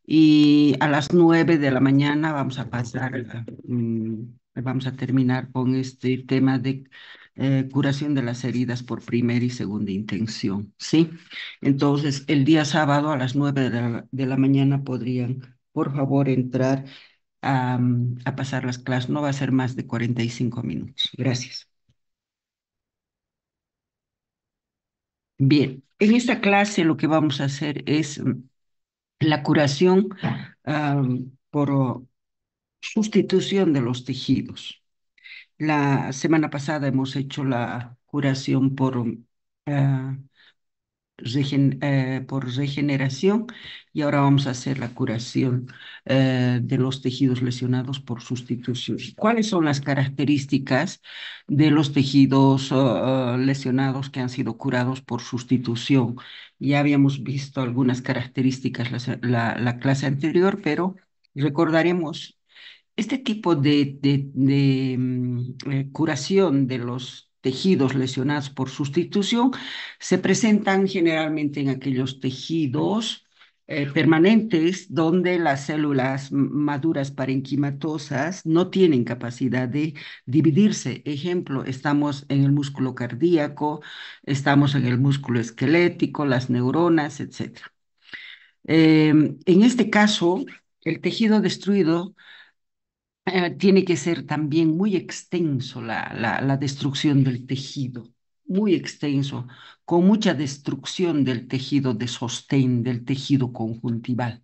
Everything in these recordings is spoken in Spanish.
y a las 9 de la mañana vamos a vamos a terminar con este tema de curación de las heridas por primera y segunda intención, ¿sí? Entonces, el día sábado a las 9 de la mañana podrían, por favor, entrar a pasar las clases. No va a ser más de 45 minutos. Gracias. Bien, en esta clase lo que vamos a hacer es la curación por sustitución de los tejidos. La semana pasada hemos hecho la curación ah, por regeneración y ahora vamos a hacer la curación de los tejidos lesionados por sustitución. ¿Cuáles son las características de los tejidos lesionados que han sido curados por sustitución? Ya habíamos visto algunas características la clase anterior, pero recordaremos este tipo de curación de los tejidos lesionados por sustitución se presentan generalmente en aquellos tejidos permanentes donde las células maduras parenquimatosas no tienen capacidad de dividirse. Ejemplo, estamos en el músculo cardíaco, estamos en el músculo esquelético, las neuronas, etcétera. En este caso, el tejido destruido tiene que ser también muy extenso la destrucción del tejido, muy extenso, con mucha destrucción del tejido de sostén, del tejido conjuntival.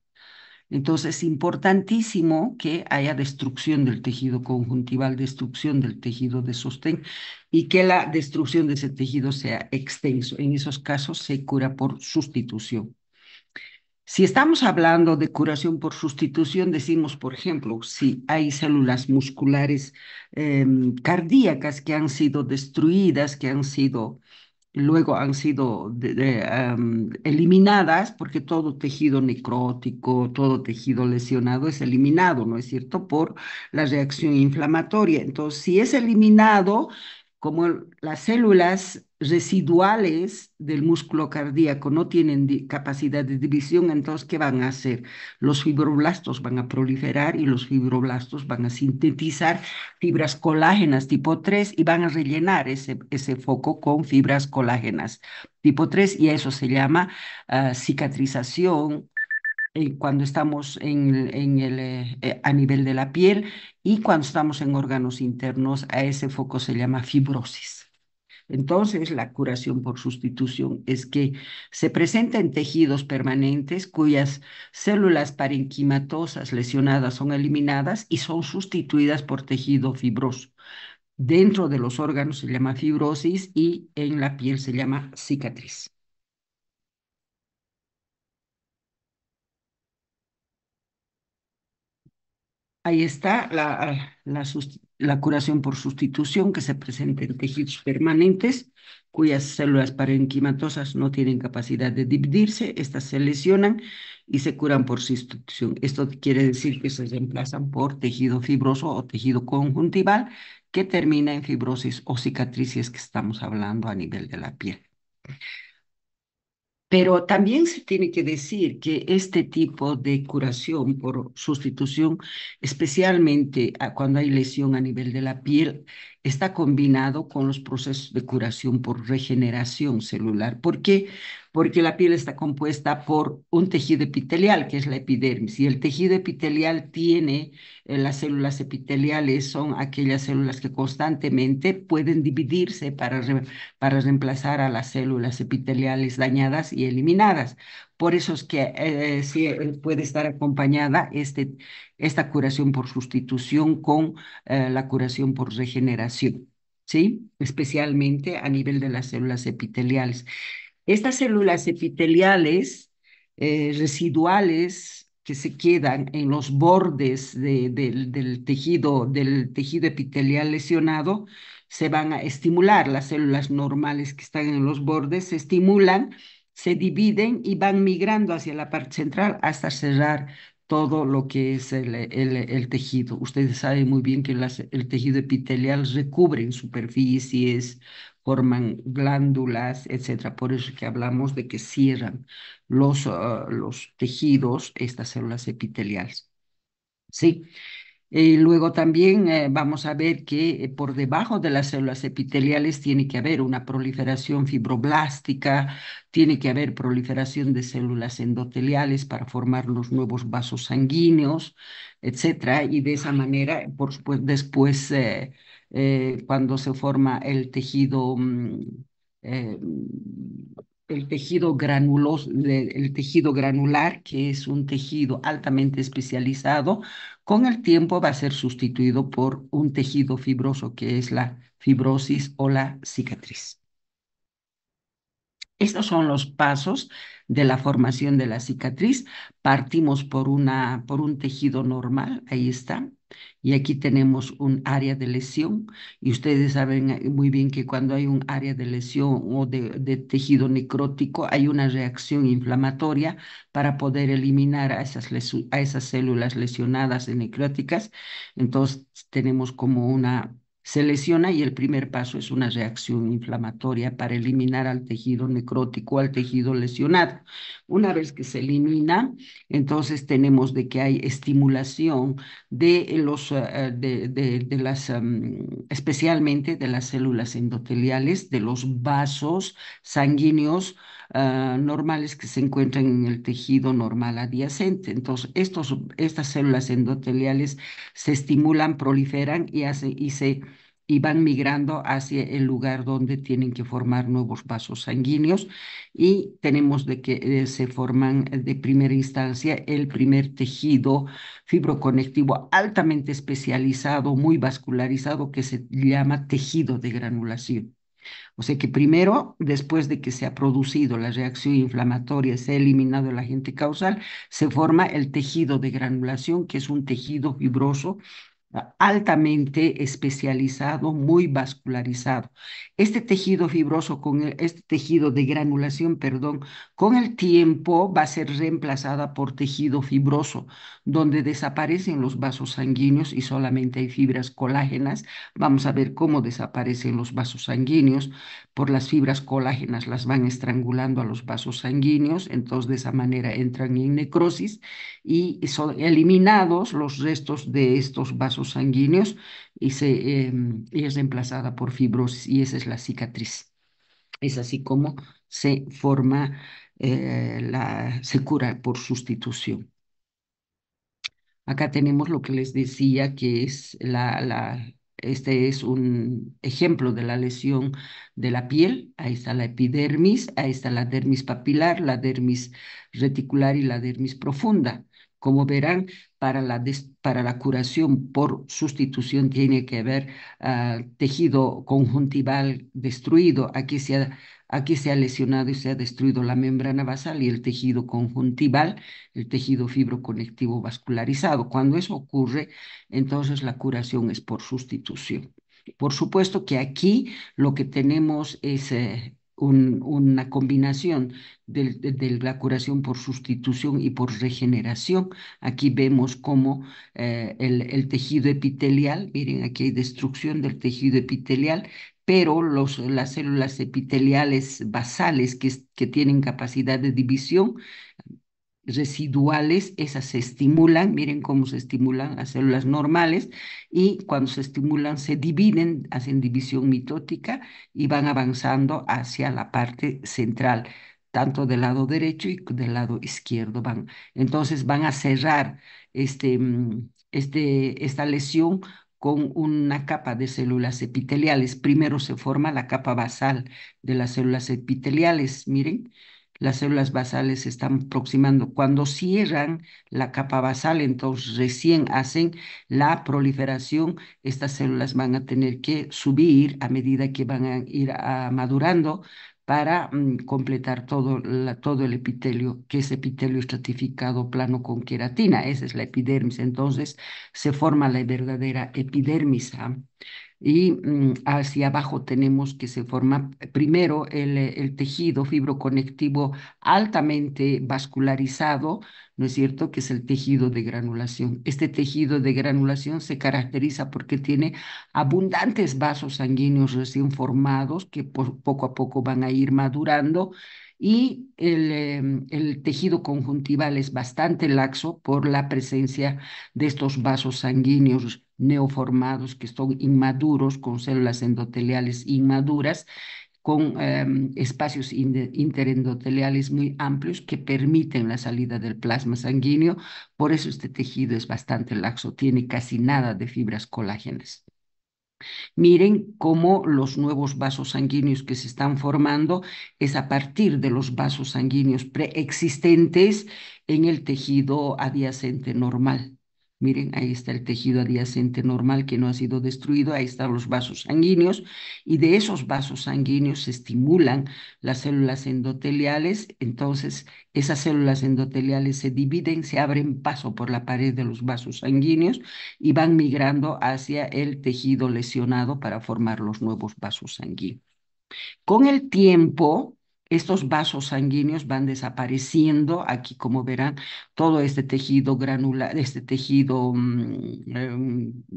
Entonces, es importantísimo que haya destrucción del tejido conjuntival, destrucción del tejido de sostén y que la destrucción de ese tejido sea extenso. En esos casos se cura por sustitución. Si estamos hablando de curación por sustitución, decimos, por ejemplo, si hay células musculares cardíacas que han sido destruidas, que han sido, luego han sido eliminadas, porque todo tejido necrótico, todo tejido lesionado es eliminado, ¿no es cierto?, por la reacción inflamatoria. Entonces, si es eliminado, como las células residuales del músculo cardíaco no tienen capacidad de división, entonces, ¿qué van a hacer? Los fibroblastos van a proliferar y los fibroblastos van a sintetizar fibras colágenas tipo 3 y van a rellenar ese foco con fibras colágenas tipo 3 y eso se llama cicatrización cuando estamos a nivel de la piel y cuando estamos en órganos internos, a ese foco se llama fibrosis. Entonces, la curación por sustitución es que se presenta en tejidos permanentes cuyas células parenquimatosas lesionadas son eliminadas y son sustituidas por tejido fibroso. Dentro de los órganos se llama fibrosis y en la piel se llama cicatriz. Ahí está la curación por sustitución que se presenta en tejidos permanentes cuyas células parenquimatosas no tienen capacidad de dividirse, estas se lesionan y se curan por sustitución. Esto quiere decir que se reemplazan por tejido fibroso o tejido conjuntival que termina en fibrosis o cicatrices que estamos hablando a nivel de la piel. Pero también se tiene que decir que este tipo de curación por sustitución, especialmente cuando hay lesión a nivel de la piel, está combinado con los procesos de curación por regeneración celular. ¿Por qué? Porque la piel está compuesta por un tejido epitelial, que es la epidermis, y el tejido epitelial tiene las células epiteliales, son aquellas células que constantemente pueden dividirse para reemplazar a las células epiteliales dañadas y eliminadas. Por eso es que sí, puede estar acompañada esta curación por sustitución con la curación por regeneración, ¿sí? Especialmente a nivel de las células epiteliales. Estas células epiteliales residuales que se quedan en los bordes del tejido epitelial lesionado, se van a estimular. Las células normales que están en los bordes se estimulan, se dividen y van migrando hacia la parte central hasta cerrar todo lo que es el tejido. Ustedes saben muy bien que el tejido epitelial recubre en superficies forman glándulas, etcétera. Por eso es que hablamos de que cierran los tejidos, estas células epiteliales. Sí. Luego también vamos a ver que por debajo de las células epiteliales tiene que haber una proliferación fibroblástica, tiene que haber proliferación de células endoteliales para formar los nuevos vasos sanguíneos, etcétera. Y de esa manera, por supuesto, después, cuando se forma eh, el tejido granular, que es un tejido altamente especializado, con el tiempo va a ser sustituido por un tejido fibroso que es la fibrosis o la cicatriz. Estos son los pasos de la formación de la cicatriz. Partimos por un tejido normal, ahí está. Y aquí tenemos un área de lesión. Y ustedes saben muy bien que cuando hay un área de lesión o de tejido necrótico, hay una reacción inflamatoria para poder eliminar a esas células lesionadas y necróticas. Entonces tenemos como se lesiona y el primer paso es una reacción inflamatoria para eliminar al tejido necrótico, al tejido lesionado. Una vez que se elimina, entonces tenemos de que hay estimulación especialmente de las células endoteliales, de los vasos sanguíneos normales que se encuentran en el tejido normal adyacente. Entonces, estas células endoteliales se estimulan, proliferan y van migrando hacia el lugar donde tienen que formar nuevos vasos sanguíneos y tenemos de que se forman de primera instancia el primer tejido fibroconectivo altamente especializado, muy vascularizado, que se llama tejido de granulación. O sea que primero, después de que se ha producido la reacción inflamatoria, se ha eliminado el agente causal, se forma el tejido de granulación, que es un tejido fibroso altamente especializado, muy vascularizado. Este tejido fibroso, este tejido de granulación, perdón, con el tiempo va a ser reemplazada por tejido fibroso, donde desaparecen los vasos sanguíneos y solamente hay fibras colágenas. Vamos a ver cómo desaparecen los vasos sanguíneos. Por las fibras colágenas las van estrangulando a los vasos sanguíneos, entonces de esa manera entran en necrosis y son eliminados los restos de estos vasos sanguíneos y es reemplazada por fibrosis y esa es la cicatriz. Es así como se forma, se cura por sustitución. Acá tenemos lo que les decía, que es este es un ejemplo de la lesión de la piel. Ahí está la epidermis, ahí está la dermis papilar, la dermis reticular y la dermis profunda. Como verán, para la curación por sustitución tiene que haber tejido conjuntival destruido. Aquí se ha lesionado y se ha destruido la membrana basal y el tejido conjuntival, el tejido fibroconectivo vascularizado. Cuando eso ocurre, entonces la curación es por sustitución. Por supuesto que aquí lo que tenemos es una combinación de la curación por sustitución y por regeneración. Aquí vemos cómo el tejido epitelial, miren, aquí hay destrucción del tejido epitelial, pero las células epiteliales basales que tienen capacidad de división residuales, esas se estimulan, miren cómo se estimulan las células normales y cuando se estimulan se dividen, hacen división mitótica y van avanzando hacia la parte central, tanto del lado derecho y del lado izquierdo van. Entonces van a cerrar esta lesión con una capa de células epiteliales. Primero se forma la capa basal de las células epiteliales, miren, las células basales se están aproximando. Cuando cierran la capa basal, entonces recién hacen la proliferación. Estas células van a tener que subir a medida que van a ir madurando para completar todo el epitelio, que es epitelio estratificado plano con queratina. Esa es la epidermis. Entonces se forma la verdadera epidermis. Y hacia abajo tenemos que se forma primero el tejido fibroconectivo altamente vascularizado, ¿no es cierto? Que es el tejido de granulación. Este tejido de granulación se caracteriza porque tiene abundantes vasos sanguíneos recién formados que poco a poco van a ir madurando. Y el tejido conjuntival es bastante laxo por la presencia de estos vasos sanguíneos neoformados que son inmaduros, con células endoteliales inmaduras, con espacios interendoteliales muy amplios que permiten la salida del plasma sanguíneo. Por eso este tejido es bastante laxo, tiene casi nada de fibras colágenas. Miren cómo los nuevos vasos sanguíneos que se están formando es a partir de los vasos sanguíneos preexistentes en el tejido adyacente normal. Miren, ahí está el tejido adyacente normal que no ha sido destruido, ahí están los vasos sanguíneos y de esos vasos sanguíneos se estimulan las células endoteliales, entonces esas células endoteliales se dividen, se abren paso por la pared de los vasos sanguíneos y van migrando hacia el tejido lesionado para formar los nuevos vasos sanguíneos. Con el tiempo, estos vasos sanguíneos van desapareciendo. Aquí, como verán, todo este tejido granular, este tejido,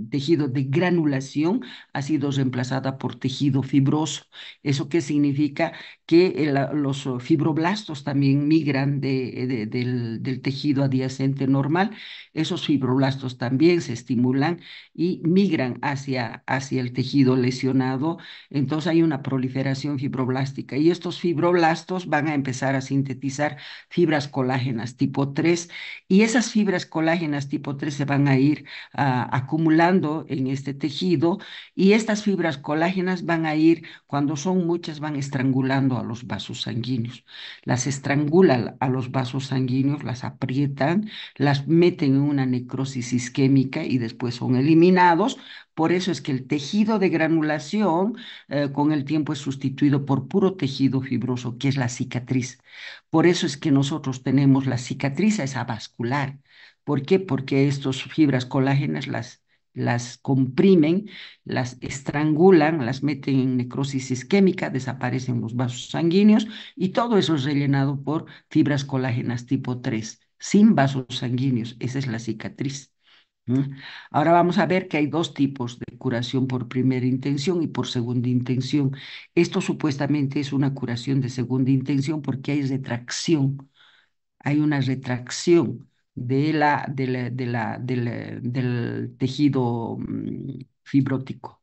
tejido de granulación ha sido reemplazada por tejido fibroso. ¿Eso qué significa? Que los fibroblastos también migran del tejido adyacente normal. Esos fibroblastos también se estimulan y migran hacia el tejido lesionado, entonces hay una proliferación fibroblástica y estos fibroblastos van a empezar a sintetizar fibras colágenas tipo 3 y esas fibras colágenas tipo 3 se van a ir acumulando en este tejido y estas fibras colágenas van a ir, cuando son muchas, van estrangulando a los vasos sanguíneos. Las estrangulan a los vasos sanguíneos, las aprietan, las meten en una necrosis isquémica y después son eliminados. Por eso es que el tejido de granulación con el tiempo es sustituido por puro tejido fibroso, que es la cicatriz. Por eso es que nosotros tenemos la cicatriz esa vascular. ¿Por qué? Porque estas fibras colágenas las comprimen, las estrangulan, las meten en necrosis isquémica, desaparecen los vasos sanguíneos y todo eso es rellenado por fibras colágenas tipo 3 sin vasos sanguíneos. Esa es la cicatriz. ¿Mm? Ahora vamos a ver que hay dos tipos de curación por primera intención y por segunda intención. Esto supuestamente es una curación de segunda intención porque hay retracción, hay una retracción del tejido fibrótico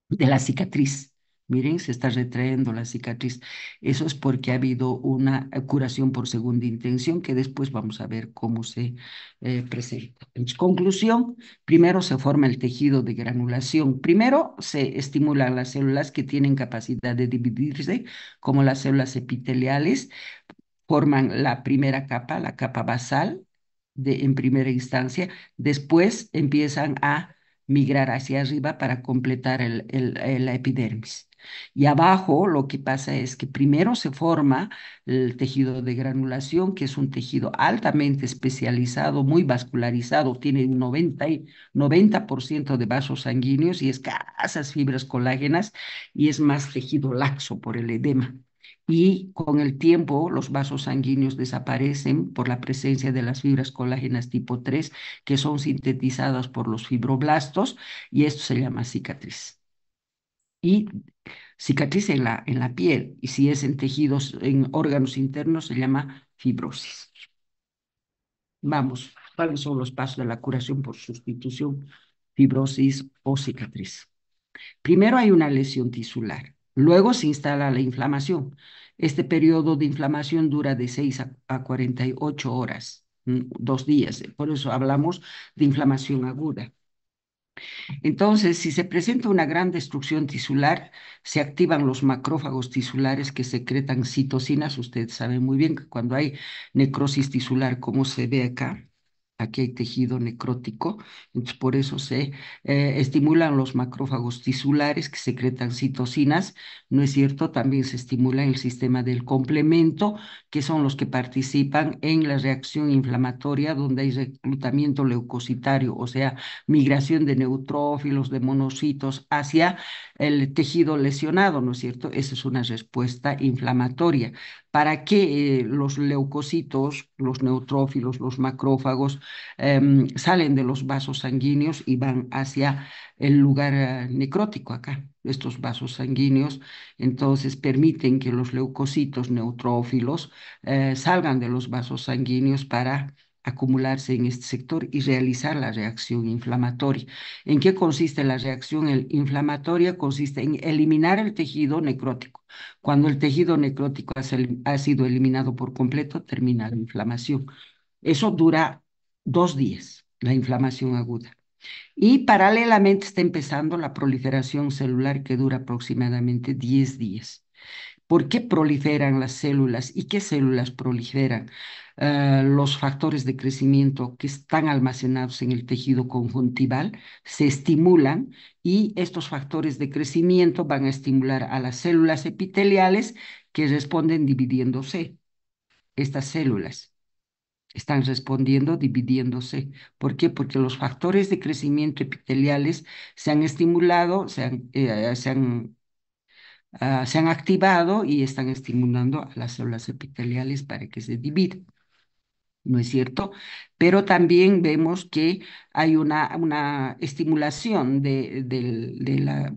de la cicatriz. Miren, se está retrayendo la cicatriz. Eso es porque ha habido una curación por segunda intención que después vamos a ver cómo se presenta. En conclusión, primero se forma el tejido de granulación. Primero se estimulan las células que tienen capacidad de dividirse, como las células epiteliales, forman la primera capa, la capa basal, en primera instancia, después empiezan a migrar hacia arriba para completar la epidermis. Y abajo lo que pasa es que primero se forma el tejido de granulación, que es un tejido altamente especializado, muy vascularizado, tiene un 90% de vasos sanguíneos y escasas fibras colágenas y es más tejido laxo por el edema y con el tiempo los vasos sanguíneos desaparecen por la presencia de las fibras colágenas tipo 3 que son sintetizadas por los fibroblastos y esto se llama cicatriz. Y cicatriz en la piel y si es en tejidos, en órganos internos se llama fibrosis. Vamos, ¿cuáles son los pasos de la curación por sustitución, fibrosis o cicatriz? Primero hay una lesión tisular, luego se instala la inflamación. Este periodo de inflamación dura de 6 a 48 horas, 2 días. Por eso hablamos de inflamación aguda. Entonces, si se presenta una gran destrucción tisular, se activan los macrófagos tisulares que secretan citocinas. Ustedes saben muy bien que cuando hay necrosis tisular, como se ve acá, Aquí hay tejido necrótico, entonces por eso se estimulan los macrófagos tisulares que secretan citocinas, ¿no es cierto? También se estimula el sistema del complemento, que son los que participan en la reacción inflamatoria, donde hay reclutamiento leucocitario, o sea, migración de neutrófilos, de monocitos hacia el tejido lesionado, ¿no es cierto? Esa es una respuesta inflamatoria. ¿Para qué los leucocitos, los neutrófilos, los macrófagos salen de los vasos sanguíneos y van hacia el lugar necrótico acá? Estos vasos sanguíneos entonces permiten que los leucocitos neutrófilos salgan de los vasos sanguíneos para acumularse en este sector y realizar la reacción inflamatoria. ¿En qué consiste la reacción inflamatoria? Consiste en eliminar el tejido necrótico. Cuando el tejido necrótico ha sido eliminado por completo, termina la inflamación. Eso dura 2 días, la inflamación aguda. Y paralelamente está empezando la proliferación celular que dura aproximadamente 10 días. ¿Por qué proliferan las células y qué células proliferan? Los factores de crecimiento que están almacenados en el tejido conjuntival se estimulan y estos factores de crecimiento van a estimular a las células epiteliales que responden dividiéndose. Estas células están respondiendo dividiéndose. ¿Por qué? Porque los factores de crecimiento epiteliales se han estimulado, se han activado y están estimulando a las células epiteliales para que se dividan. ¿No es cierto? Pero también vemos que hay una estimulación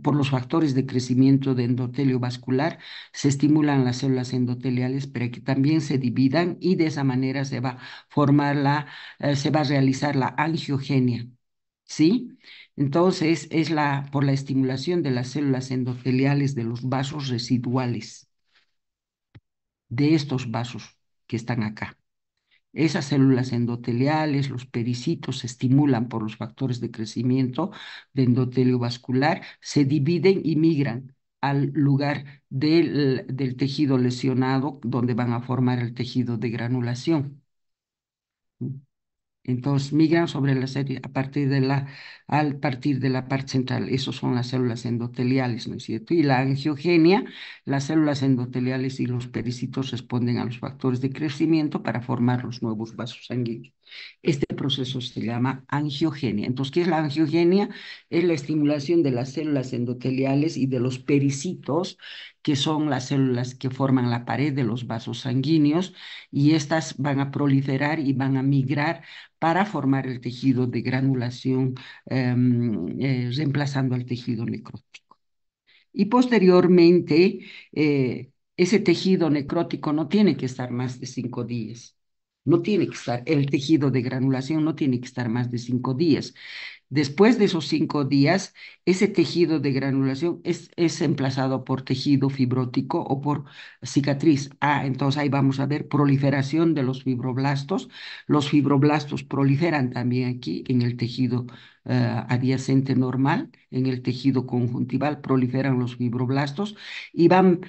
por los factores de crecimiento de endotelio vascular, se estimulan las células endoteliales para que también se dividan y de esa manera se va a se va a realizar la angiogenia, ¿sí? Entonces es por la estimulación de las células endoteliales de los vasos residuales, de estos vasos que están acá. Esas células endoteliales, los pericitos, se estimulan por los factores de crecimiento de endotelio vascular, se dividen y migran al lugar del tejido lesionado, donde van a formar el tejido de granulación. Entonces migran sobre la serie al partir de la parte central. Esos son las células endoteliales, ¿no es cierto? Y la angiogenia, las células endoteliales y los pericitos responden a los factores de crecimiento para formar los nuevos vasos sanguíneos. Este proceso se llama angiogenia. Entonces, ¿qué es la angiogenia? Es la estimulación de las células endoteliales y de los pericitos, que son las células que forman la pared de los vasos sanguíneos, y estas van a proliferar y van a migrar para formar el tejido de granulación, reemplazando al tejido necrótico. Y posteriormente, ese tejido necrótico no tiene que estar más de 5 días. No tiene que estar, el tejido de granulación no tiene que estar más de 5 días. Después de esos 5 días, ese tejido de granulación es emplazado por tejido fibrótico o por cicatriz. Entonces ahí vamos a ver proliferación de los fibroblastos. Los fibroblastos proliferan también aquí en el tejido adyacente normal, en el tejido conjuntival proliferan los fibroblastos y van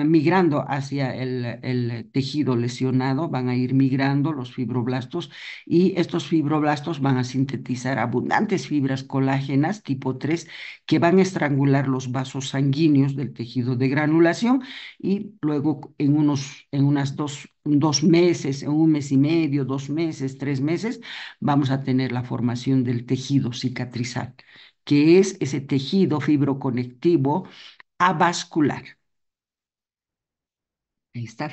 migrando hacia el tejido lesionado, van a ir migrando los fibroblastos y estos fibroblastos van a sintetizar abundantes fibras colágenas tipo 3 que van a estrangular los vasos sanguíneos del tejido de granulación y luego en unas dos meses, en un mes y medio, 2 meses, 3 meses, vamos a tener la formación del tejido cicatrizal, que es ese tejido fibroconectivo avascular. Ahí está.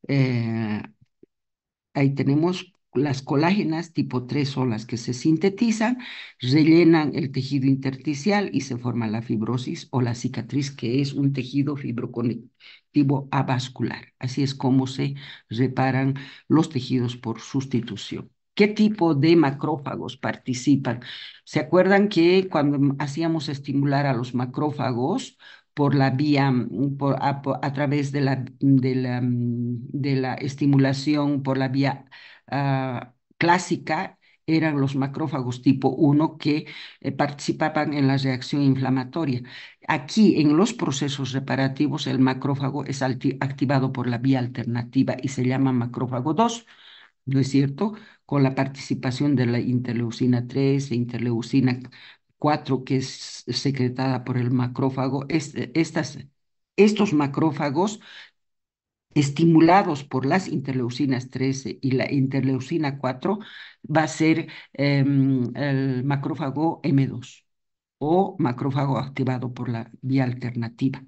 Eh, Ahí tenemos las colágenas tipo 3 son las que se sintetizan, rellenan el tejido intersticial y se forma la fibrosis o la cicatriz, que es un tejido fibroconectivo avascular. Así es como se reparan los tejidos por sustitución. ¿Qué tipo de macrófagos participan? ¿Se acuerdan que cuando hacíamos estimular a los macrófagos por la vía, a través de la estimulación por la vía clásica, eran los macrófagos tipo 1 que participaban en la reacción inflamatoria? Aquí, en los procesos reparativos, el macrófago es activado por la vía alternativa y se llama macrófago 2. ¿no es cierto? Con la participación de la interleucina 3 e interleucina 4, que es secretada por el macrófago. Estos macrófagos, estimulados por las interleucinas 13 y la interleucina 4, va a ser el macrófago M2 o macrófago activado por la vía alternativa.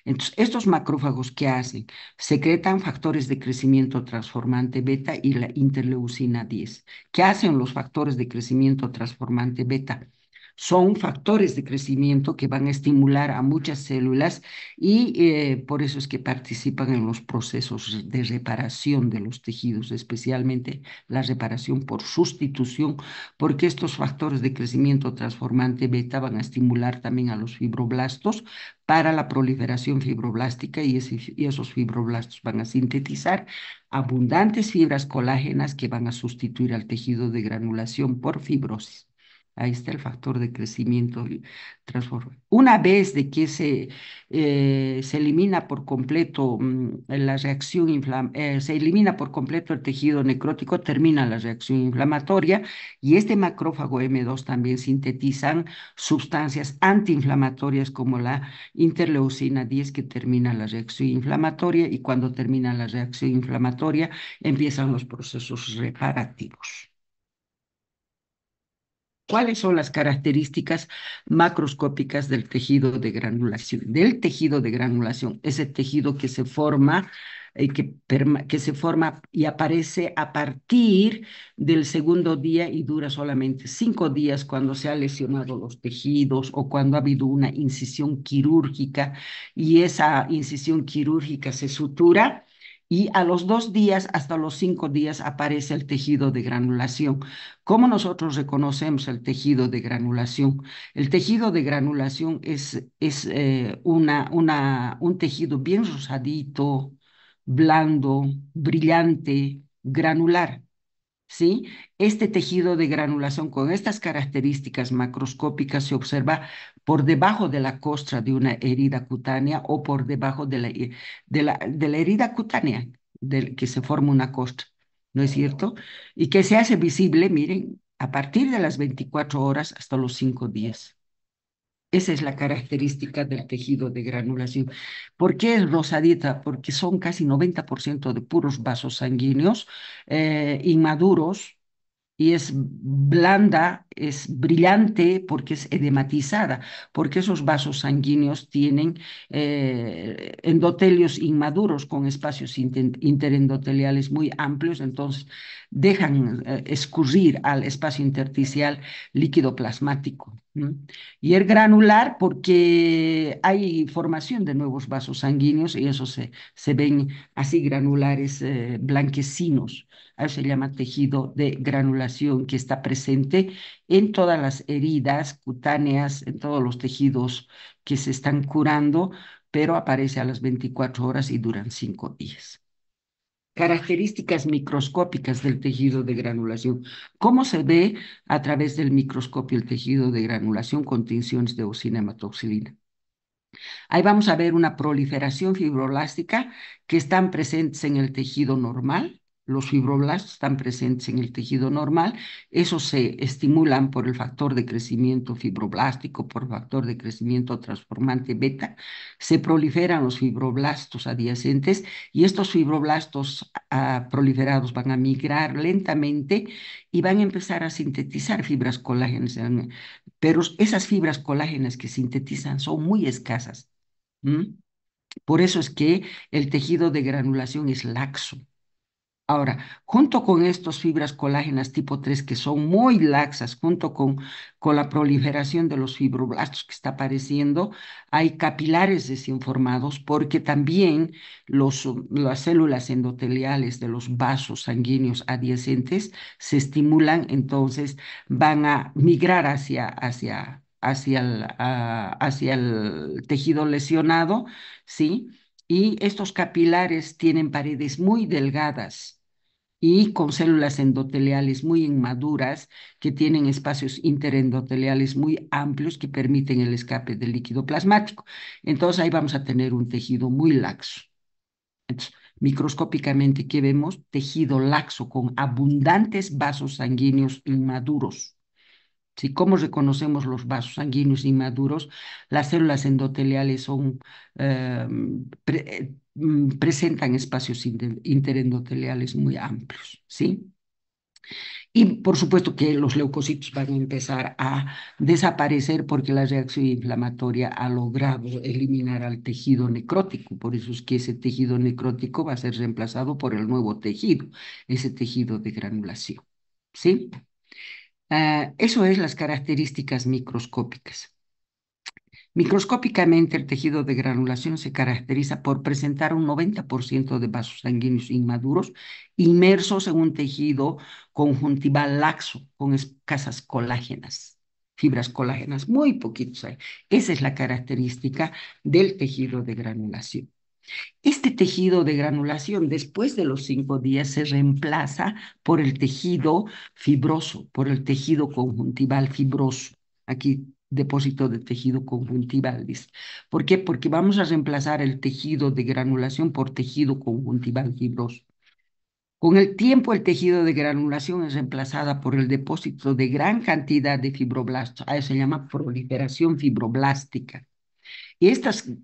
Entonces, estos macrófagos, ¿qué hacen? Secretan factores de crecimiento transformante beta y la interleucina 10. ¿Qué hacen los factores de crecimiento transformante beta? Son factores de crecimiento que van a estimular a muchas células y por eso es que participan en los procesos de reparación de los tejidos, especialmente la reparación por sustitución, porque estos factores de crecimiento transformante beta van a estimular también a los fibroblastos para la proliferación fibroblástica y esos fibroblastos van a sintetizar abundantes fibras colágenas que van a sustituir al tejido de granulación por fibrosis. Ahí está el factor de crecimiento y transformación. Una vez de que se elimina por completo la reacción se elimina por completo el tejido necrótico, termina la reacción inflamatoria y este macrófago M2 también sintetizan sustancias antiinflamatorias como la interleucina 10 que termina la reacción inflamatoria y cuando termina la reacción inflamatoria empiezan los procesos reparativos. ¿Cuáles son las características macroscópicas del tejido de granulación? Del tejido de granulación, ese tejido que se forma que se forma y aparece a partir del segundo día y dura solamente 5 días cuando se han lesionado los tejidos o cuando ha habido una incisión quirúrgica y esa incisión quirúrgica se sutura. Y a los 2 días hasta los 5 días aparece el tejido de granulación. ¿Cómo nosotros reconocemos el tejido de granulación? El tejido de granulación es un tejido bien rosadito, blando, brillante, granular. ¿Sí? Este tejido de granulación con estas características macroscópicas se observa por debajo de la costra de una herida cutánea o por debajo de la herida cutánea que se forma una costra, ¿no es cierto? Y que se hace visible, miren, a partir de las 24 horas hasta los 5 días. Esa es la característica del tejido de granulación. ¿Por qué es rosadita? Porque son casi 90% de puros vasos sanguíneos inmaduros y es blanda, es brillante porque es edematizada, porque esos vasos sanguíneos tienen endotelios inmaduros con espacios interendoteliales muy amplios, entonces dejan escurrir al espacio intersticial líquido plasmático. Y el granular porque hay formación de nuevos vasos sanguíneos y eso se ven así granulares blanquecinos. A eso se llama tejido de granulación que está presente en todas las heridas cutáneas, en todos los tejidos que se están curando, pero aparece a las 24 horas y duran 5 días. Características microscópicas del tejido de granulación. ¿Cómo se ve a través del microscopio el tejido de granulación con tinciones de eosina hematoxilina? Ahí vamos a ver una proliferación fibroblástica que están presentes en el tejido normal. Los fibroblastos están presentes en el tejido normal. Esos se estimulan por el factor de crecimiento fibroblástico, por el factor de crecimiento transformante beta. Se proliferan los fibroblastos adyacentes y estos fibroblastos proliferados van a migrar lentamente y van a empezar a sintetizar fibras colágenas. Pero esas fibras colágenas que sintetizan son muy escasas. ¿Mm? Por eso es que el tejido de granulación es laxo. Ahora, junto con estas fibras colágenas tipo 3 que son muy laxas, junto con la proliferación de los fibroblastos que está apareciendo, hay capilares desinformados porque también las células endoteliales de los vasos sanguíneos adyacentes se estimulan, entonces van a migrar hacia el tejido lesionado, ¿sí? Y estos capilares tienen paredes muy delgadas y con células endoteliales muy inmaduras que tienen espacios interendoteliales muy amplios que permiten el escape del líquido plasmático. Entonces ahí vamos a tener un tejido muy laxo. Entonces, Microscópicamente, ¿qué vemos? Tejido laxo con abundantes vasos sanguíneos inmaduros. ¿Sí? ¿Cómo reconocemos los vasos sanguíneos inmaduros? Las células endoteliales eh, presentan espacios interendoteliales muy amplios, ¿sí? Y por supuesto que los leucocitos van a empezar a desaparecer porque la reacción inflamatoria ha logrado eliminar al tejido necrótico. Por eso es que ese tejido necrótico va a ser reemplazado por el nuevo tejido, ese tejido de granulación. ¿Sí? Eso es las características microscópicas. Microscópicamente, el tejido de granulación se caracteriza por presentar un 90% de vasos sanguíneos inmaduros inmersos en un tejido conjuntival laxo con escasas colágenas, fibras colágenas, muy poquitos hay. Esa es la característica del tejido de granulación. Este tejido de granulación, después de los 5 días, se reemplaza por el tejido fibroso, por el tejido conjuntival fibroso. Aquí, depósito de tejido conjuntival, dice. ¿Por qué? Porque vamos a reemplazar el tejido de granulación por tejido conjuntival fibroso. Con el tiempo, el tejido de granulación es reemplazada por el depósito de gran cantidad de fibroblastos. A eso se llama proliferación fibroblástica. Y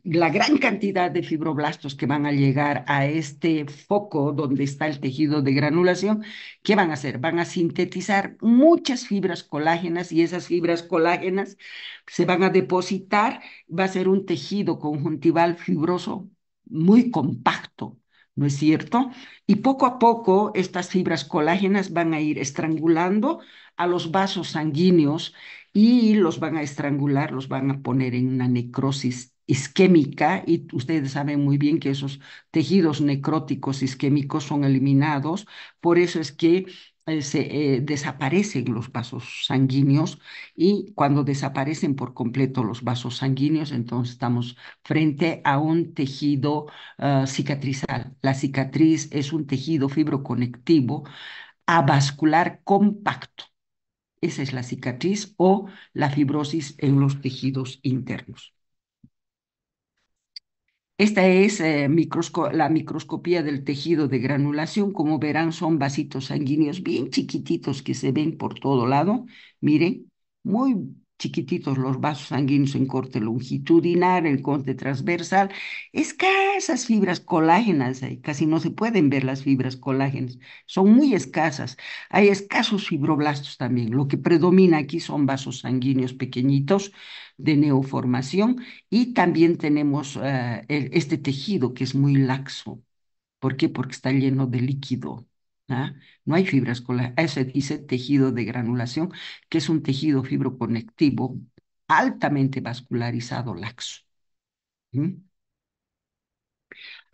la gran cantidad de fibroblastos que van a llegar a este foco donde está el tejido de granulación, ¿qué van a hacer? Van a sintetizar muchas fibras colágenas y esas fibras colágenas se van a depositar, va a ser un tejido conjuntival fibroso muy compacto, ¿no es cierto? Y poco a poco estas fibras colágenas van a ir estrangulando a los vasos sanguíneos y los van a estrangular, los van a poner en una necrosis isquémica y ustedes saben muy bien que esos tejidos necróticos isquémicos son eliminados, por eso es que desaparecen los vasos sanguíneos y cuando desaparecen por completo los vasos sanguíneos, entonces estamos frente a un tejido cicatrizal. La cicatriz es un tejido fibroconectivo avascular compacto. Esa es la cicatriz o la fibrosis en los tejidos internos. Esta es la microscopía del tejido de granulación. Como verán, son vasitos sanguíneos bien chiquititos que se ven por todo lado. Miren, muy chiquititos los vasos sanguíneos en corte longitudinal, en corte transversal. Escasas fibras colágenas, casi no se pueden ver las fibras colágenas. Son muy escasas. Hay escasos fibroblastos también. Lo que predomina aquí son vasos sanguíneos pequeñitos de neoformación y también tenemos este tejido que es muy laxo. ¿Por qué? Porque está lleno de líquido. ¿Ah? No hay fibras colágenas. Ese tejido de granulación, que es un tejido fibroconectivo altamente vascularizado, laxo. ¿Mm?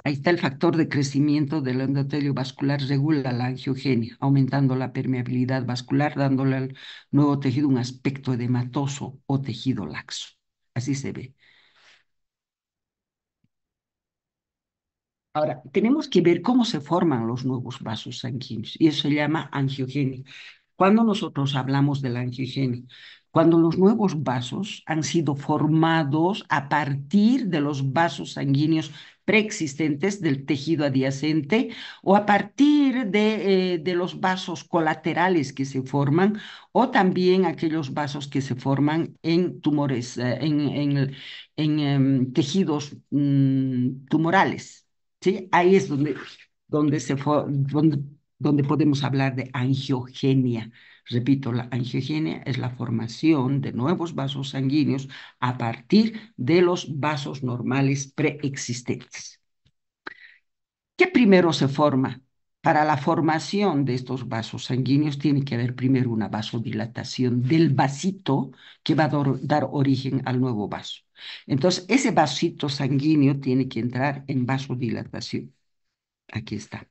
Ahí está el factor de crecimiento del endotelio vascular, regula la angiogenia, aumentando la permeabilidad vascular, dándole al nuevo tejido un aspecto edematoso o tejido laxo. Así se ve. Ahora, tenemos que ver cómo se forman los nuevos vasos sanguíneos y eso se llama angiogenia. Cuando nosotros hablamos de la angiogenia, cuando los nuevos vasos han sido formados a partir de los vasos sanguíneos preexistentes del tejido adyacente o a partir de los vasos colaterales que se forman o también aquellos vasos que se forman en tumores, en tejidos tumorales. ¿Sí? Ahí es donde podemos hablar de angiogenia. Repito, la angiogenia es la formación de nuevos vasos sanguíneos a partir de los vasos normales preexistentes. ¿Qué primero se forma? Para la formación de estos vasos sanguíneos tiene que haber primero una vasodilatación del vasito que va a dar origen al nuevo vaso. Entonces, ese vasito sanguíneo tiene que entrar en vasodilatación. Aquí está.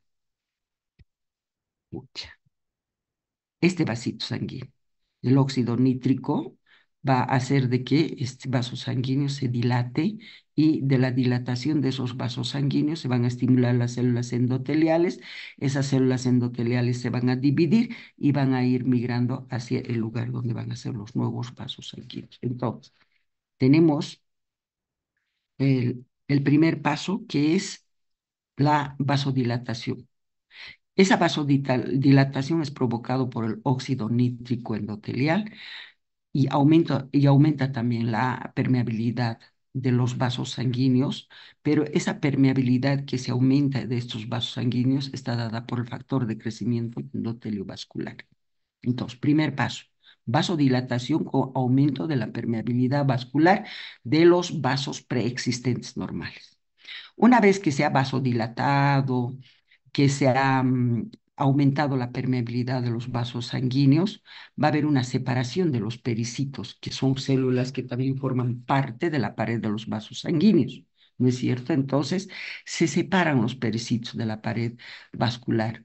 Pucha. Este vasito sanguíneo. El óxido nítrico va a hacer de que este vaso sanguíneo se dilate y de la dilatación de esos vasos sanguíneos se van a estimular las células endoteliales. Esas células endoteliales se van a dividir y van a ir migrando hacia el lugar donde van a ser los nuevos vasos sanguíneos. Entonces, tenemos el primer paso que es la vasodilatación. Esa vasodilatación es provocada por el óxido nítrico endotelial y aumenta también la permeabilidad de los vasos sanguíneos, pero esa permeabilidad que se aumenta de estos vasos sanguíneos está dada por el factor de crecimiento endotelio vascular. Entonces, primer paso, vasodilatación con aumento de la permeabilidad vascular de los vasos preexistentes normales. Una vez que se ha vasodilatado, que se ha aumentado la permeabilidad de los vasos sanguíneos, va a haber una separación de los pericitos, que son células que también forman parte de la pared de los vasos sanguíneos, ¿no es cierto? Entonces, se separan los pericitos de la pared vascular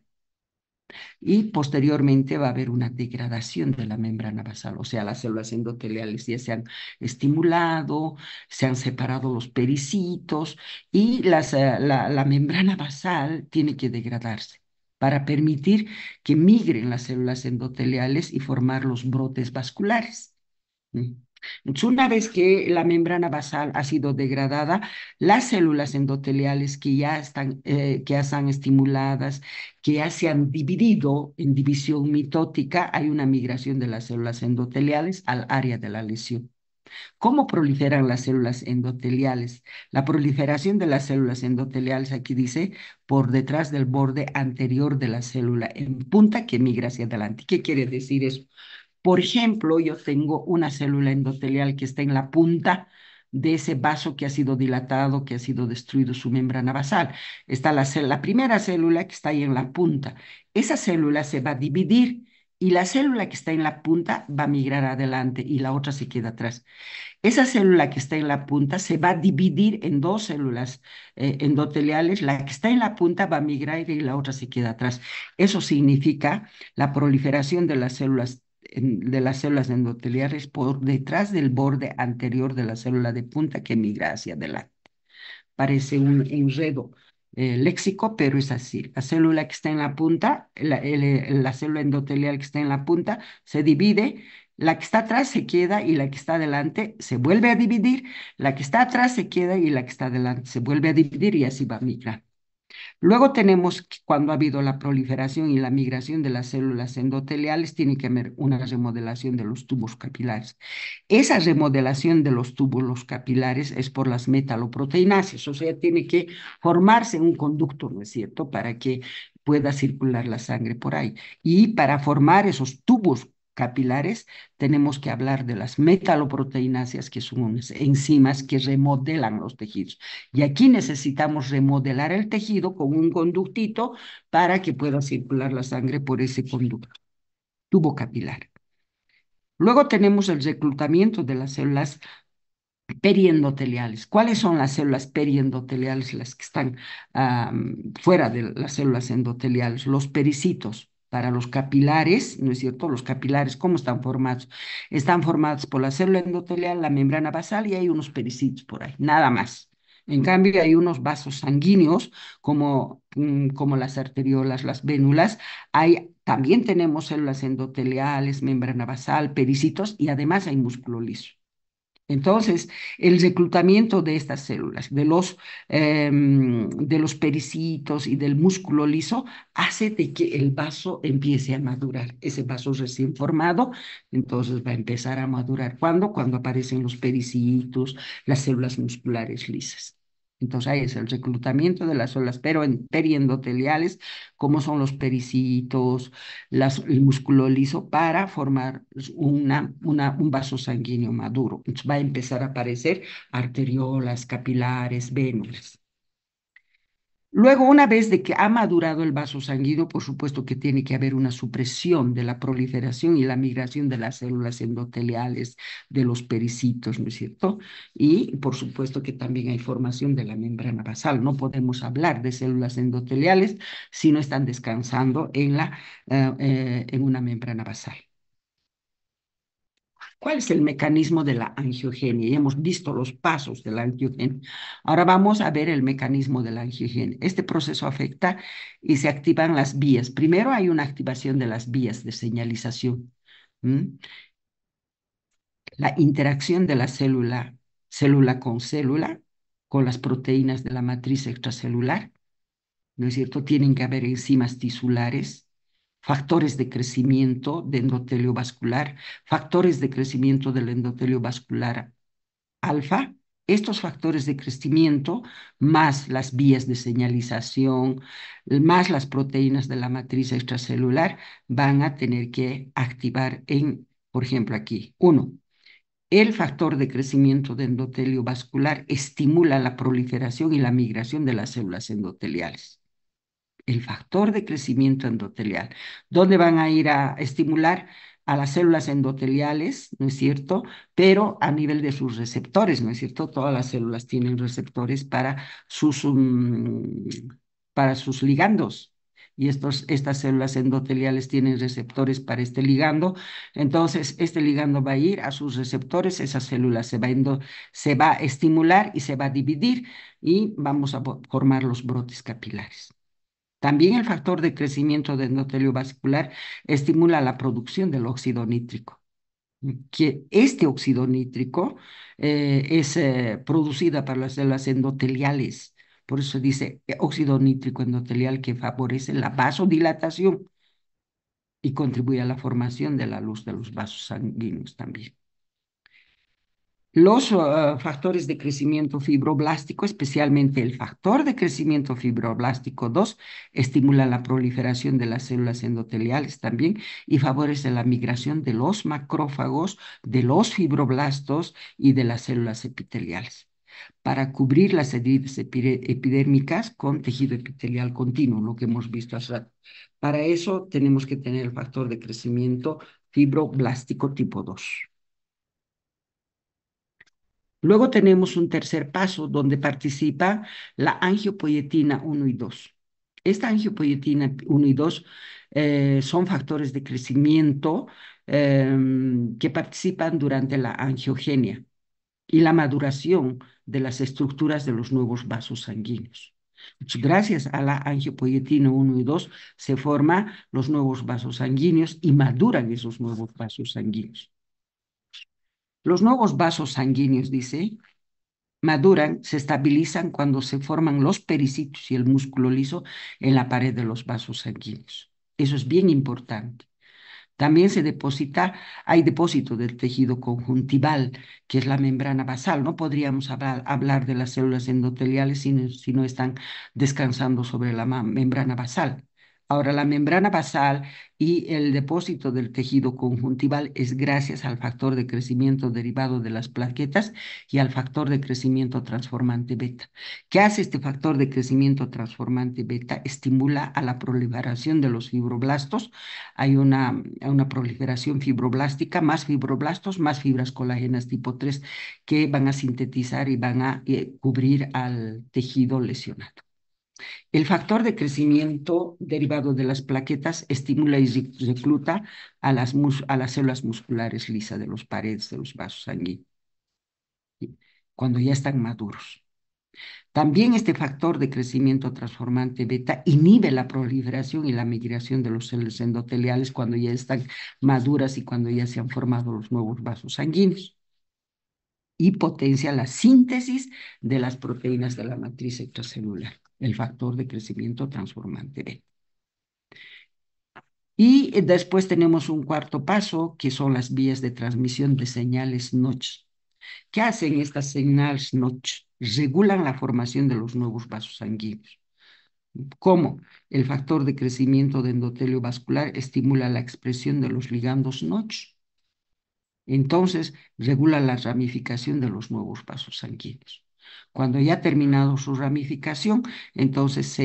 y posteriormente va a haber una degradación de la membrana basal, o sea, las células endoteliales ya se han estimulado, se han separado los pericitos y la membrana basal tiene que degradarse para permitir que migren las células endoteliales y formar los brotes vasculares. Mm. Entonces, una vez que la membrana basal ha sido degradada, las células endoteliales que ya están estimuladas, que ya se han dividido en división mitótica, hay una migración de las células endoteliales al área de la lesión. ¿Cómo proliferan las células endoteliales? La proliferación de las células endoteliales, aquí dice, por detrás del borde anterior de la célula en punta que migra hacia adelante. ¿Qué quiere decir eso? Por ejemplo, yo tengo una célula endotelial que está en la punta de ese vaso que ha sido dilatado, que ha sido destruido su membrana basal. Está la primera célula que está ahí en la punta. Esa célula se va a dividir y la célula que está en la punta va a migrar adelante y la otra se queda atrás. Esa célula que está en la punta se va a dividir en dos células endoteliales. La que está en la punta va a migrar y la otra se queda atrás. Eso significa la proliferación de las células endoteliales por detrás del borde anterior de la célula de punta que migra hacia adelante. Parece un enredo léxico, pero es así. La célula que está en la punta, la célula endotelial que está en la punta, se divide, la que está atrás se queda y la que está adelante se vuelve a dividir, la que está atrás se queda y la que está adelante se vuelve a dividir y así va a migrar. Luego tenemos que cuando ha habido la proliferación y la migración de las células endoteliales, tiene que haber una remodelación de los tubos capilares. Esa remodelación de los túbulos capilares es por las metaloproteinasas, o sea, tiene que formarse un conducto, ¿no es cierto?, para que pueda circular la sangre por ahí. Y para formar esos tubos capilares, tenemos que hablar de las metaloproteináceas, que son unas enzimas que remodelan los tejidos. Y aquí necesitamos remodelar el tejido con un conductito para que pueda circular la sangre por ese conducto, tubo capilar. Luego tenemos el reclutamiento de las células periendoteliales. ¿Cuáles son las células periendoteliales? Las que están fuera de las células endoteliales, los pericitos. Para los capilares, ¿no es cierto? Los capilares, ¿cómo están formados? Están formados por la célula endotelial, la membrana basal y hay unos pericitos por ahí, nada más. En cambio, hay unos vasos sanguíneos, como las arteriolas, las vénulas. También tenemos células endoteliales, membrana basal, pericitos y además hay músculo liso. Entonces, el reclutamiento de estas células, de los pericitos y del músculo liso, hace de que el vaso empiece a madurar. Ese vaso recién formado, entonces va a empezar a madurar. ¿Cuándo? Cuando aparecen los pericitos, las células musculares lisas. Entonces, ahí es el reclutamiento de las células periendoteliales, como son los pericitos, el músculo liso, para formar un vaso sanguíneo maduro. Entonces va a empezar a aparecer arteriolas, capilares, vénulas. Luego, una vez de que ha madurado el vaso sanguíneo, por supuesto que tiene que haber una supresión de la proliferación y la migración de las células endoteliales, de los pericitos, ¿no es cierto? Y por supuesto que también hay formación de la membrana basal. No podemos hablar de células endoteliales si no están descansando en una membrana basal. ¿Cuál es el mecanismo de la angiogenia? Ya hemos visto los pasos de la angiogenia. Ahora vamos a ver el mecanismo de la angiogenia. Este proceso afecta y se activan las vías. Primero hay una activación de las vías de señalización. ¿Mm? La interacción de la célula con célula, con las proteínas de la matriz extracelular. ¿no es cierto? Tienen que haber enzimas tisulares, factores de crecimiento de endotelio vascular, factores de crecimiento del endotelio vascular alfa. Estos factores de crecimiento, más las vías de señalización, más las proteínas de la matriz extracelular, van a tener que activar por ejemplo, aquí, uno, el factor de crecimiento de endotelio vascular estimula la proliferación y la migración de las células endoteliales. El factor de crecimiento endotelial. ¿Dónde van a ir a estimular? A las células endoteliales, ¿no es cierto? Pero a nivel de sus receptores, ¿no es cierto? Todas las células tienen receptores para sus ligandos. Y estas células endoteliales tienen receptores para este ligando. Entonces, este ligando va a ir a sus receptores, esa célula se va a estimular y se va a dividir y vamos a formar los brotes capilares. También el factor de crecimiento de endotelio vascular estimula la producción del óxido nítrico, que este óxido nítrico es producida por las células endoteliales. Por eso dice óxido nítrico endotelial que favorece la vasodilatación y contribuye a la formación de la luz de los vasos sanguíneos también. Los factores de crecimiento fibroblástico, especialmente el factor de crecimiento fibroblástico 2, estimula la proliferación de las células endoteliales también y favorece la migración de los macrófagos, de los fibroblastos y de las células epiteliales para cubrir las heridas epidérmicas con tejido epitelial continuo, lo que hemos visto hace rato. Para eso tenemos que tener el factor de crecimiento fibroblástico tipo 2. Luego tenemos un tercer paso donde participa la angiopoietina 1 y 2. Esta angiopoietina 1 y 2 son factores de crecimiento que participan durante la angiogenia y la maduración de las estructuras de los nuevos vasos sanguíneos. Gracias a la angiopoietina 1 y 2 se forman los nuevos vasos sanguíneos y maduran esos nuevos vasos sanguíneos. Los nuevos vasos sanguíneos, dice, maduran, se estabilizan cuando se forman los pericitos y el músculo liso en la pared de los vasos sanguíneos. Eso es bien importante. También hay depósito del tejido conjuntival, que es la membrana basal. No podríamos hablar de las células endoteliales si no están descansando sobre la membrana basal. Ahora, la membrana basal y el depósito del tejido conjuntival es gracias al factor de crecimiento derivado de las plaquetas y al factor de crecimiento transformante beta. ¿Qué hace este factor de crecimiento transformante beta? Estimula a la proliferación de los fibroblastos. Hay una proliferación fibroblástica, más fibroblastos, más fibras colágenas tipo 3 que van a sintetizar y van a cubrir al tejido lesionado. El factor de crecimiento derivado de las plaquetas estimula y recluta a las células musculares lisas de las paredes de los vasos sanguíneos, cuando ya están maduros. También este factor de crecimiento transformante beta inhibe la proliferación y la migración de los células endoteliales cuando ya están maduras y cuando ya se han formado los nuevos vasos sanguíneos y potencia la síntesis de las proteínas de la matriz extracelular, el factor de crecimiento transformante beta. Y después tenemos un cuarto paso, que son las vías de transmisión de señales Notch. ¿Qué hacen estas señales Notch? Regulan la formación de los nuevos vasos sanguíneos. ¿Cómo? El factor de crecimiento de endotelio vascular estimula la expresión de los ligandos Notch. Entonces, regula la ramificación de los nuevos vasos sanguíneos. Cuando ya ha terminado su ramificación, entonces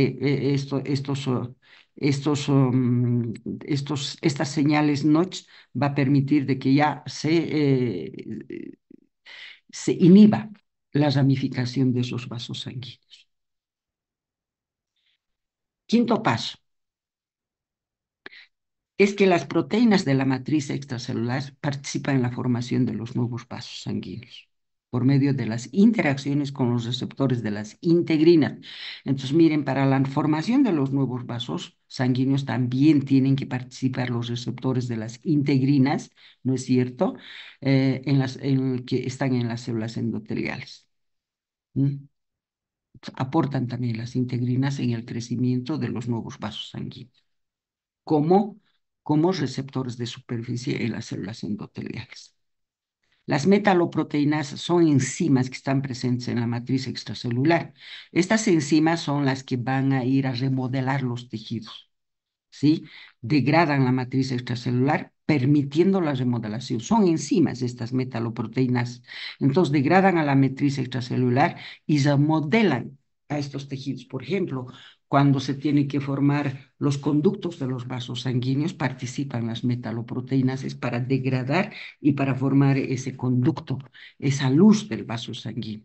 estas señales Notch va a permitir de que ya se inhiba la ramificación de esos vasos sanguíneos. Quinto paso es que las proteínas de la matriz extracelular participan en la formación de los nuevos vasos sanguíneos por medio de las interacciones con los receptores de las integrinas. Entonces, miren, para la formación de los nuevos vasos sanguíneos también tienen que participar los receptores de las integrinas, ¿no es cierto? Que están en las células endoteliales. ¿Mm? aportan también las integrinas en el crecimiento de los nuevos vasos sanguíneos, como, como receptores de superficie en las células endoteliales. Las metaloproteínas son enzimas que están presentes en la matriz extracelular. Estas enzimas son las que van a ir a remodelar los tejidos. ¿Sí? Degradan la matriz extracelular, permitiendo la remodelación. Son enzimas estas metaloproteínas. Entonces, degradan a la matriz extracelular y remodelan a estos tejidos. Por ejemplo, cuando se tienen que formar los conductos de los vasos sanguíneos, participan las metaloproteínas es para degradar y para formar ese conducto, esa luz del vaso sanguíneo.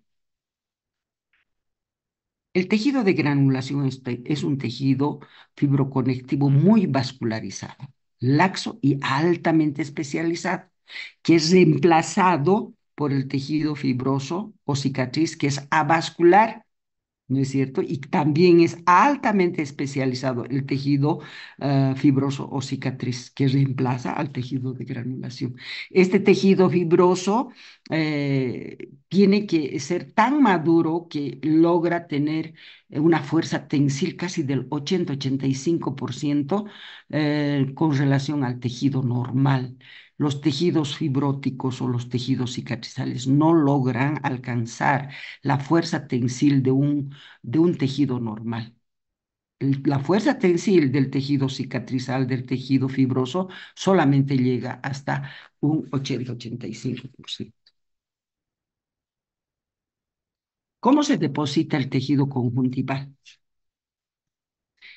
El tejido de granulación es un tejido fibroconectivo muy vascularizado, laxo y altamente especializado, que es reemplazado por el tejido fibroso o cicatriz, que es avascular, ¿no es cierto? Y también es altamente especializado el tejido fibroso o cicatriz que reemplaza al tejido de granulación. Este tejido fibroso tiene que ser tan maduro que logra tener una fuerza tensil casi del 80-85% con relación al tejido normal. Los tejidos fibróticos o los tejidos cicatrizales no logran alcanzar la fuerza tensil de un tejido normal. La fuerza tensil del tejido cicatrizal, del tejido fibroso, solamente llega hasta un 80-85%. ¿Cómo se deposita el tejido conjuntival?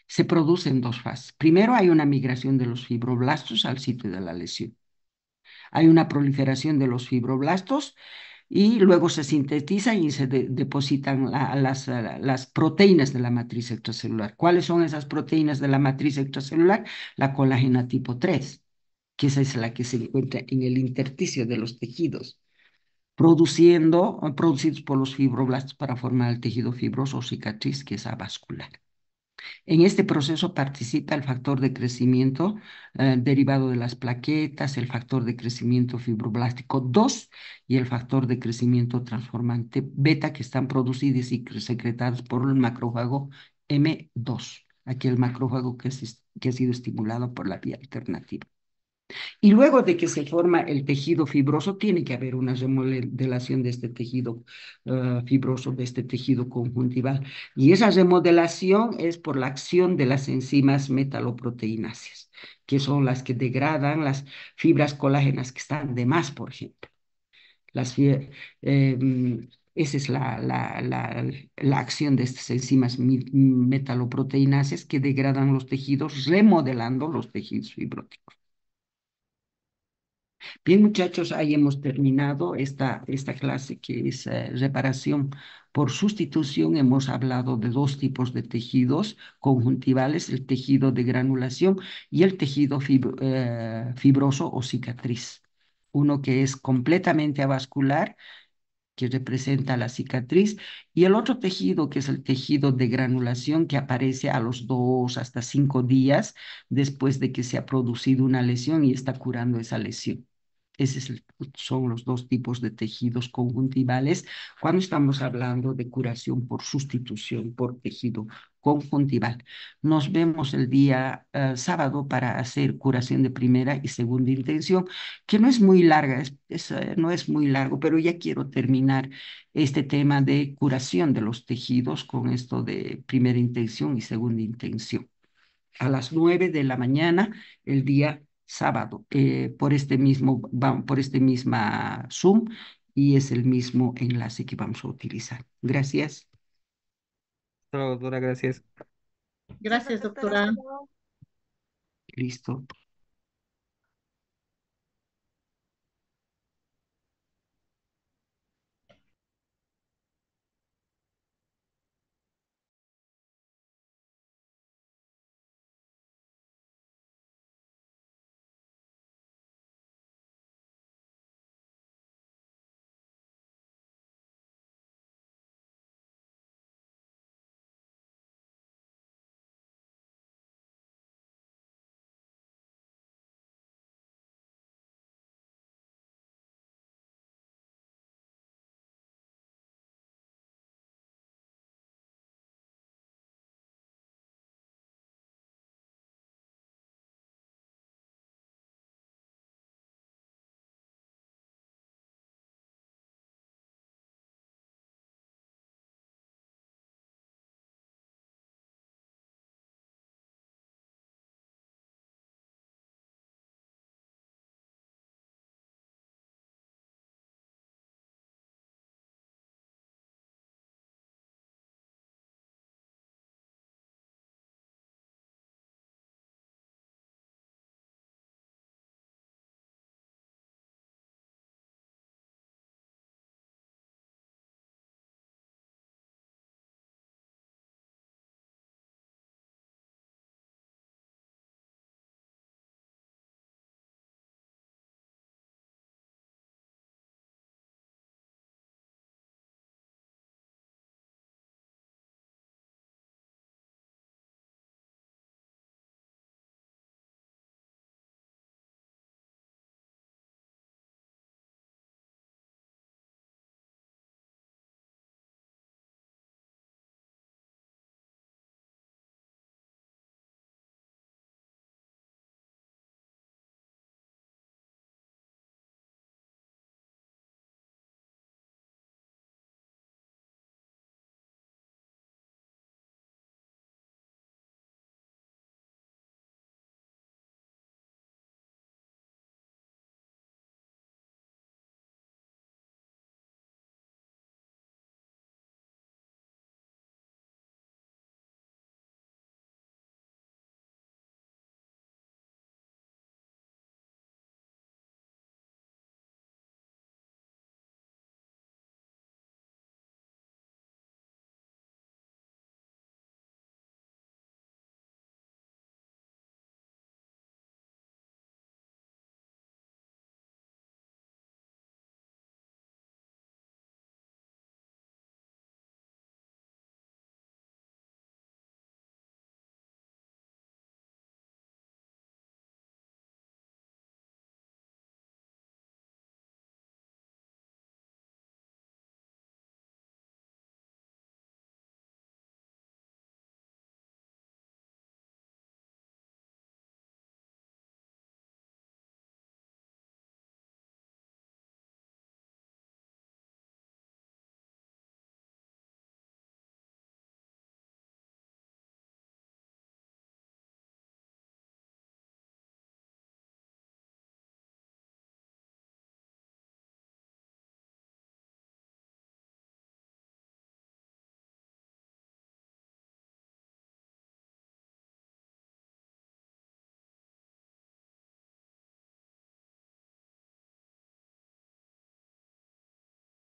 Se produce en dos fases. Primero hay una migración de los fibroblastos al sitio de la lesión. Hay una proliferación de los fibroblastos y luego se sintetizan y se depositan las proteínas de la matriz extracelular. ¿Cuáles son esas proteínas de la matriz extracelular? La colágena tipo 3, que esa es la que se encuentra en el intersticio de los tejidos, producidos por los fibroblastos para formar el tejido fibroso o cicatriz, que es avascular. En este proceso participa el factor de crecimiento derivado de las plaquetas, el factor de crecimiento fibroblástico 2 y el factor de crecimiento transformante beta que están producidos y secretados por el macrófago M2, aquel macrófago que ha sido estimulado por la vía alternativa. Y luego de que se forma el tejido fibroso, tiene que haber una remodelación de este tejido fibroso, de este tejido conjuntival. Y esa remodelación es por la acción de las enzimas metaloproteináceas, que son las que degradan las fibras colágenas que están de más, por ejemplo. Esa es la acción de estas enzimas metaloproteináceas que degradan los tejidos, remodelando los tejidos fibróticos. Bien, muchachos, ahí hemos terminado esta clase que es reparación por sustitución. Hemos hablado de dos tipos de tejidos conjuntivales, el tejido de granulación y el tejido fibroso o cicatriz. Uno que es completamente avascular, que representa la cicatriz, y el otro tejido, que es el tejido de granulación, que aparece a los 2 hasta 5 días después de que se ha producido una lesión y está curando esa lesión. Son los dos tipos de tejidos conjuntivales cuando estamos hablando de curación por sustitución por tejido conjuntival. Nos vemos el día sábado para hacer curación de primera y segunda intención, que no es muy larga, no es muy largo, pero ya quiero terminar este tema de curación de los tejidos con esto de primera intención y segunda intención a las 9 de la mañana el día sábado, por este misma Zoom, y es el mismo enlace que vamos a utilizar. Gracias. Hasta luego, doctora, gracias. Gracias, doctora. Listo.